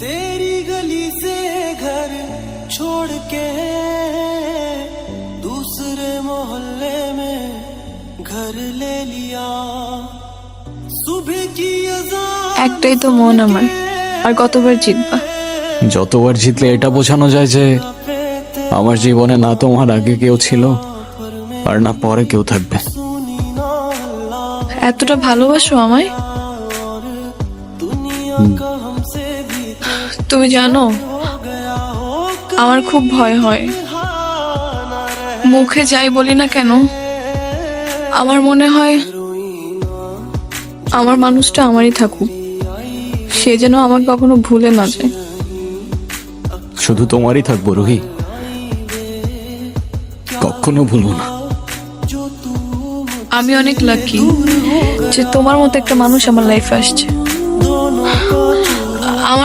तेरी गली से घर छोड़ के दूसरे मोहल्ले में घर ले लिया सुबह की একটাই তো মন আমার, আর কতবার জিতবা? যতবার জিতলে এটা বোঝানো যায় যে আমার জীবনে না তোমার আগে কেউ ছিল আর না পরে কেউ থাকবে। এতটা ভালোবাসো আমায়? তুমি জানো আমার খুব ভয় হয়, মুখে যাই বলি না কেন আমার মনে হয় আমার মানুষটা আমারই থাকুক, সে যেন আমার কখনো ভুলে না যায়। শুধু তোমারই থাকবো রুহি, কখনো ভুলবো না। আমি অনেক লাকি যে তোমার মতো একটা মানুষ আমার লাইফে আসছে।